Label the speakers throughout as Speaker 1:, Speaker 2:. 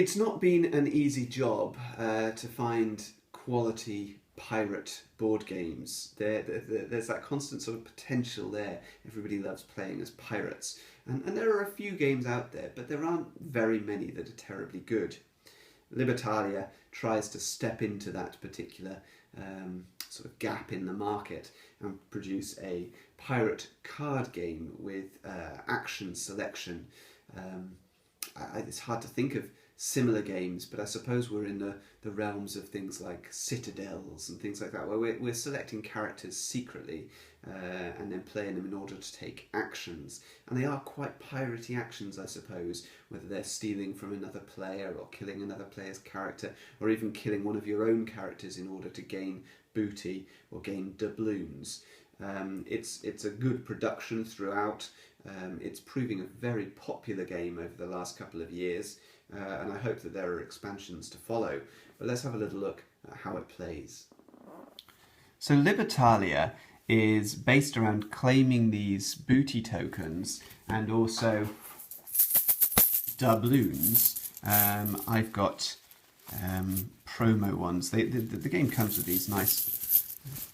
Speaker 1: It's not been an easy job to find quality pirate board games. There's that constant sort of potential there. Everybody loves playing as pirates. And there are a few games out there, but there aren't very many that are terribly good. Libertalia tries to step into that particular sort of gap in the market and produce a pirate card game with action selection. It's hard to think of similar games, but I suppose we're in the realms of things like citadels and things like that, where we're selecting characters secretly and then playing them in order to take actions. And they are quite piratey actions, I suppose, whether they're stealing from another player or killing another player's character, or even killing one of your own characters in order to gain booty or gain doubloons. It's a good production throughout. It's proving a very popular game over the last couple of years, and I hope that there are expansions to follow. But let's have a little look at how it plays. So Libertalia is based around claiming these booty tokens and also doubloons. I've got promo ones. The game comes with these a nice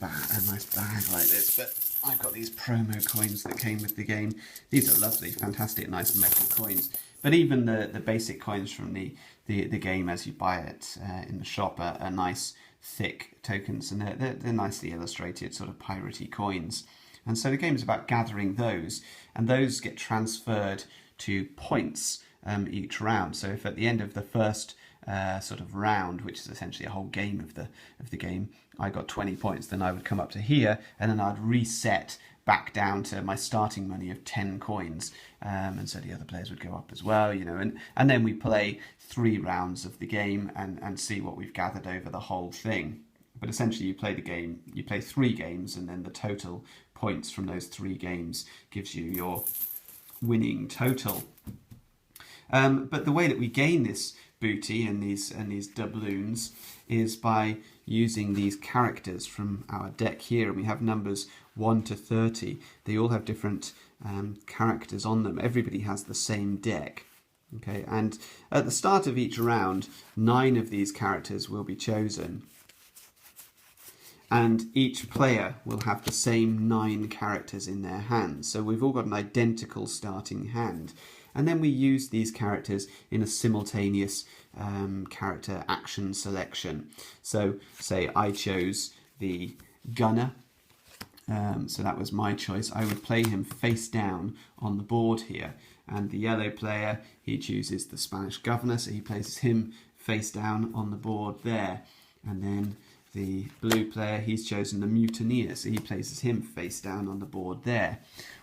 Speaker 1: bag like this, but I've got these promo coins that came with the game. These are lovely, fantastic, nice metal coins. But even the basic coins from the game as you buy it in the shop are nice, thick tokens, and they're nicely illustrated, sort of piratey coins. And so the game is about gathering those, and those get transferred to points each round. So if at the end of the first sort of round, which is essentially a whole game of the game, I got 20 points, then I would come up to here, and then I'd reset back down to my starting money of 10 coins, and so the other players would go up as well, you know, and then we play 3 rounds of the game and see what we've gathered over the whole thing. But essentially you play 3 games, and then the total points from those 3 games gives you your winning total. But the way that we gain this booty and these doubloons is by using these characters from our deck here, and we have numbers 1 to 30. They all have different characters on them. Everybody has the same deck. Okay, and at the start of each round, 9 of these characters will be chosen, and each player will have the same 9 characters in their hands. So we've all got an identical starting hand. And then we use these characters in a simultaneous character action selection. So say I chose the gunner, so that was my choice. I would play him face down on the board here. And the yellow player, he chooses the Spanish governor, so he places him face down on the board there. And then the blue player, he's chosen the mutineer, so he places him face down on the board there.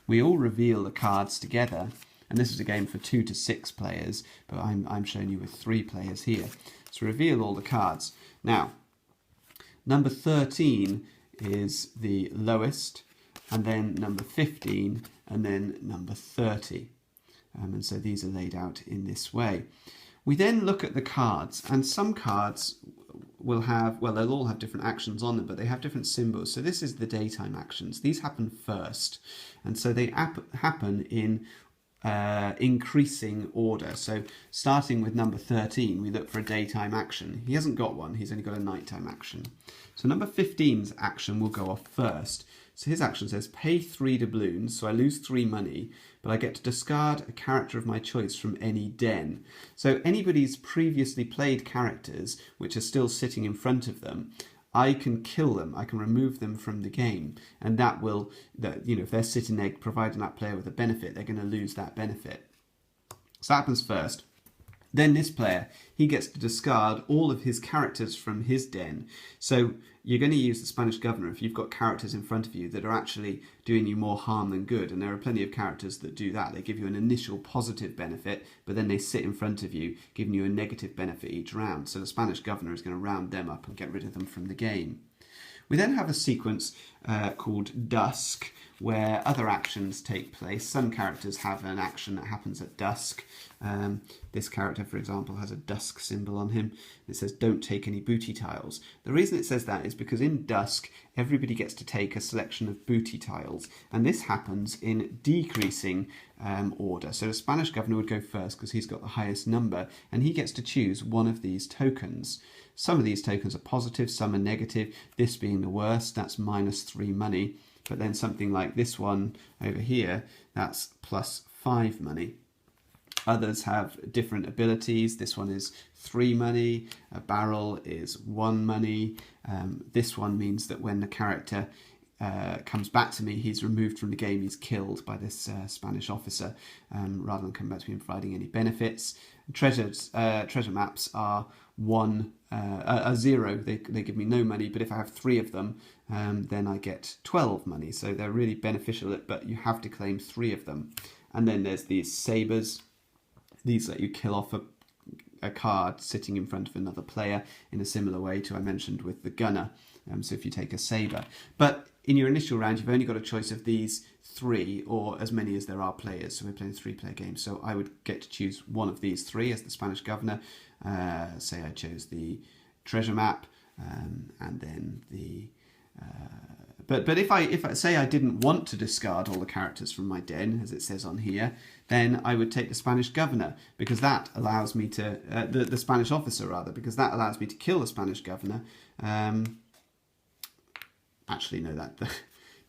Speaker 1: We all reveal the cards together. And this is a game for 2 to 6 players, but I'm showing you with 3 players here. So reveal all the cards. Now, number 13 is the lowest, and then number 15, and then number 30. And so these are laid out in this way. We then look at the cards, and some cards will have, well, they'll all have different actions on them, but they have different symbols. So this is the daytime actions. These happen first, and so they happen in increasing order. So starting with number 13, we look for a daytime action. He hasn't got one, he's only got a nighttime action. So number 15's action will go off first. So his action says pay 3 doubloons, so I lose 3 money, but I get to discard a character of my choice from any den. So anybody's previously played characters which are still sitting in front of them, I can kill them, I can remove them from the game, and that will, if they're sitting there providing that player with a benefit, they're going to lose that benefit. So that happens first. Then this player, he gets to discard all of his characters from his den. So you're going to use the Spanish governor if you've got characters in front of you that are actually doing you more harm than good. And there are plenty of characters that do that. They give you an initial positive benefit, but then they sit in front of you, giving you a negative benefit each round. So the Spanish governor is going to round them up and get rid of them from the game. We then have a sequence called Dusk, where other actions take place. Some characters have an action that happens at dusk. This character, for example, has a dusk symbol on him. It says, don't take any booty tiles. The reason it says that is because in dusk, everybody gets to take a selection of booty tiles, and this happens in decreasing order. So the Spanish governor would go first because he's got the highest number, and he gets to choose one of these tokens. Some of these tokens are positive, some are negative, this being the worst, that's -3 money. But then something like this one over here, that's +5 money. Others have different abilities. This one is 3 money. A barrel is 1 money. This one means that when the character comes back to me, he's removed from the game, he's killed by this Spanish officer, rather than coming back to me and providing any benefits. Treasure maps are 0. They give me no money, but if I have 3 of them, then I get 12 money. So they're really beneficial, but you have to claim 3 of them. And then there's these sabers. These let you kill off a card sitting in front of another player in a similar way to I mentioned with the gunner. So if you take a saber. But in your initial round, you've only got a choice of these 3 or as many as there are players. So we're playing a 3-player game. So I would get to choose one of these 3 as the Spanish governor. Say I chose the treasure map and then the... But if I say I didn't want to discard all the characters from my den, as it says on here, then I would take the Spanish governor, because that allows me to... the Spanish officer, rather, because that allows me to kill the Spanish governor. Actually, no,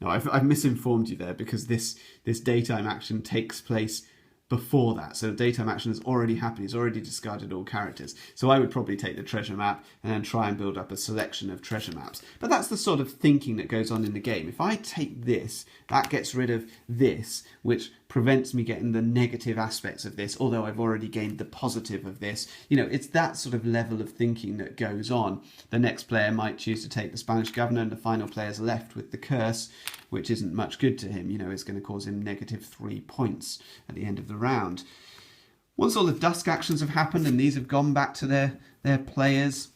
Speaker 1: no, I've misinformed you there, because this daytime action takes place before that. So the daytime action has already happened. He's already discarded all characters. So I would probably take the treasure map and then try and build up a selection of treasure maps. But that's the sort of thinking that goes on in the game. If I take this, that gets rid of this, which prevents me getting the negative aspects of this, although I've already gained the positive of this. You know, it's that sort of level of thinking that goes on. The next player might choose to take the Spanish governor, and the final player's left with the curse, which isn't much good to him. You know, it's going to cause him -3 points at the end of the round. Once all the dusk actions have happened and these have gone back to their players,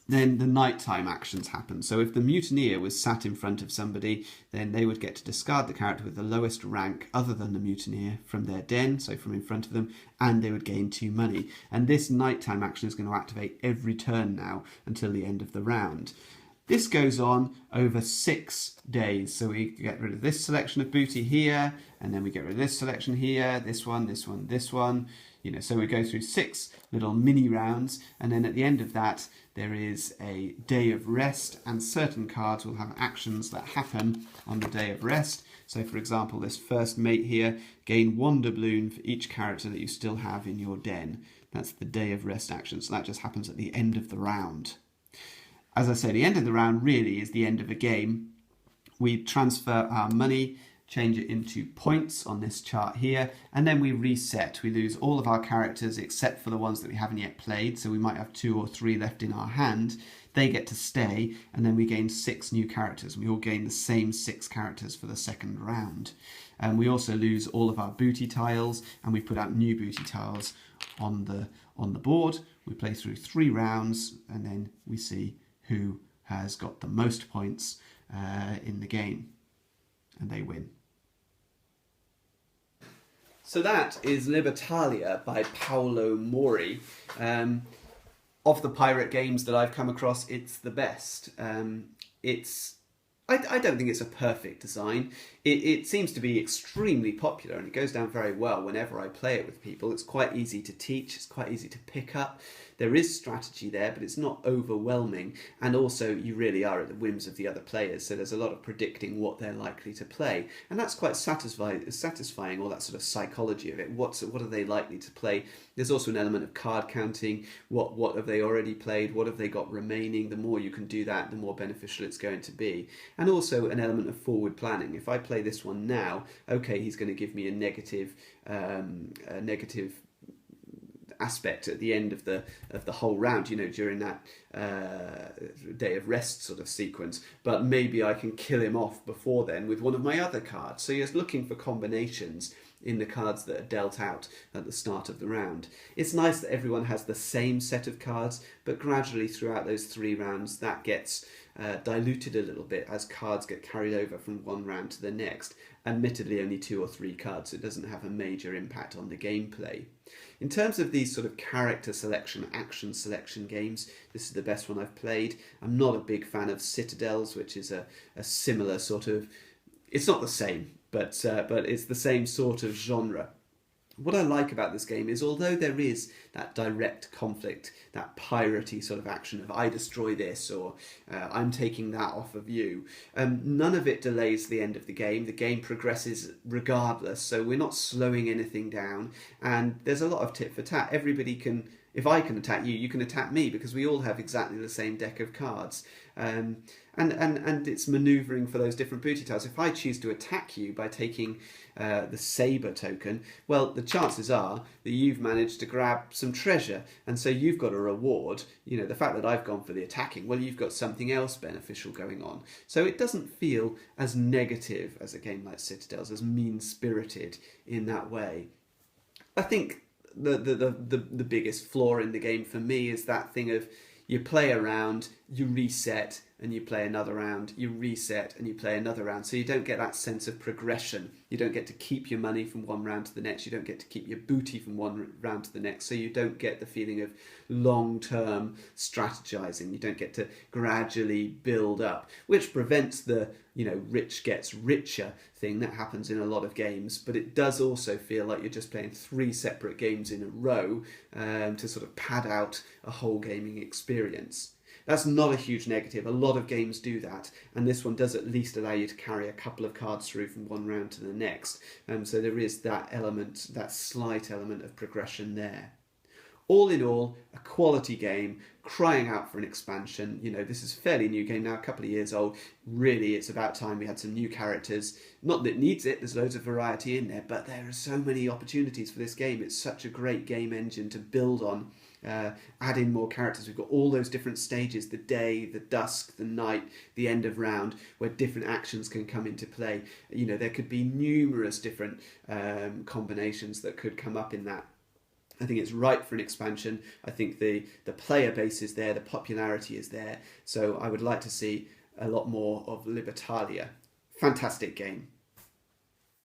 Speaker 1: then the nighttime actions happen. So if the mutineer was sat in front of somebody, then they would get to discard the character with the lowest rank other than the mutineer from their den, so from in front of them, and they would gain 2 money. And this nighttime action is going to activate every turn now until the end of the round. This goes on over 6 days. So we get rid of this selection of booty here, and then we get rid of this selection here, this one, this one, this one. You know, so we go through 6 little mini rounds, and then at the end of that, there is a day of rest, and certain cards will have actions that happen on the day of rest. So for example, this first mate here, gain 1 doubloon for each character that you still have in your den. That's the day of rest action. So that just happens at the end of the round. As I say, the end of the round really is the end of a game. We transfer our money, change it into points on this chart here, and then we reset. We lose all of our characters except for the ones that we haven't yet played, so we might have 2 or 3 left in our hand. They get to stay, and then we gain 6 new characters. We all gain the same 6 characters for the second round. And we also lose all of our booty tiles, and we put out new booty tiles on the board. We play through 3 rounds, and then we see who has got the most points in the game, and they win. So that is Libertalia by Paolo Mori. Of the pirate games that I've come across, it's the best. I don't think it's a perfect design. It seems to be extremely popular, and it goes down very well whenever I play it with people. It's quite easy to teach, it's quite easy to pick up. There is strategy there, but it's not overwhelming, and also you really are at the whims of the other players, so there's a lot of predicting what they're likely to play, and that's quite satisfying, all that sort of psychology of it. What are they likely to play? There's also an element of card counting. What have they already played? What have they got remaining? The more you can do that, the more beneficial it's going to be. And also an element of forward planning. If I play this one now, okay, he's going to give me a negative aspect at the end of the whole round, you know, during that day of rest sort of sequence, but maybe I can kill him off before then with one of my other cards. So you're looking for combinations in the cards that are dealt out at the start of the round. It's nice that everyone has the same set of cards, but gradually throughout those 3 rounds that gets diluted a little bit as cards get carried over from one round to the next. Admittedly, only 2 or 3 cards, so it doesn't have a major impact on the gameplay. In terms of these sort of character selection, action selection games, this is the best one I've played. I'm not a big fan of Citadels, which is a similar sort of... It's not the same, but it's the same sort of genre. What I like about this game is, although there is that direct conflict, that piratey sort of action of I destroy this or I'm taking that off of you, none of it delays the end of the game. The game progresses regardless, so we're not slowing anything down, and there's a lot of tit for tat. Everybody can... If I can attack you, you can attack me, because we all have exactly the same deck of cards. And it's manoeuvring for those different booty tiles. If I choose to attack you by taking the Saber token, well, the chances are that you've managed to grab some treasure, and so you've got a reward. You know, the fact that I've gone for the attacking, well, you've got something else beneficial going on. So it doesn't feel as negative as a game like Citadels, as mean-spirited in that way. I think the biggest flaw in the game for me is that thing of you play a round, you reset, and you play another round, you reset, and you play another round. So you don't get that sense of progression. You don't get to keep your money from one round to the next. You don't get to keep your booty from one round to the next. So you don't get the feeling of long-term strategizing. You don't get to gradually build up, which prevents the, you know, rich gets richer thing that happens in a lot of games. But it does also feel like you're just playing 3 separate games in a row to sort of pad out a whole gaming experience. That's not a huge negative. A lot of games do that, and this one does at least allow you to carry a couple of cards through from one round to the next. So there is that element, that slight element of progression there. All in all, a quality game, crying out for an expansion. You know, this is a fairly new game now, a couple of years old. Really, it's about time we had some new characters. Not that it needs it, there's loads of variety in there, but there are so many opportunities for this game. It's such a great game engine to build on. Add in more characters. We've got all those different stages, the day, the dusk, the night, the end of round, where different actions can come into play. You know, there could be numerous different combinations that could come up in that. I think it's ripe for an expansion. I think the player base is there, the popularity is there, so I would like to see a lot more of Libertalia. Fantastic game.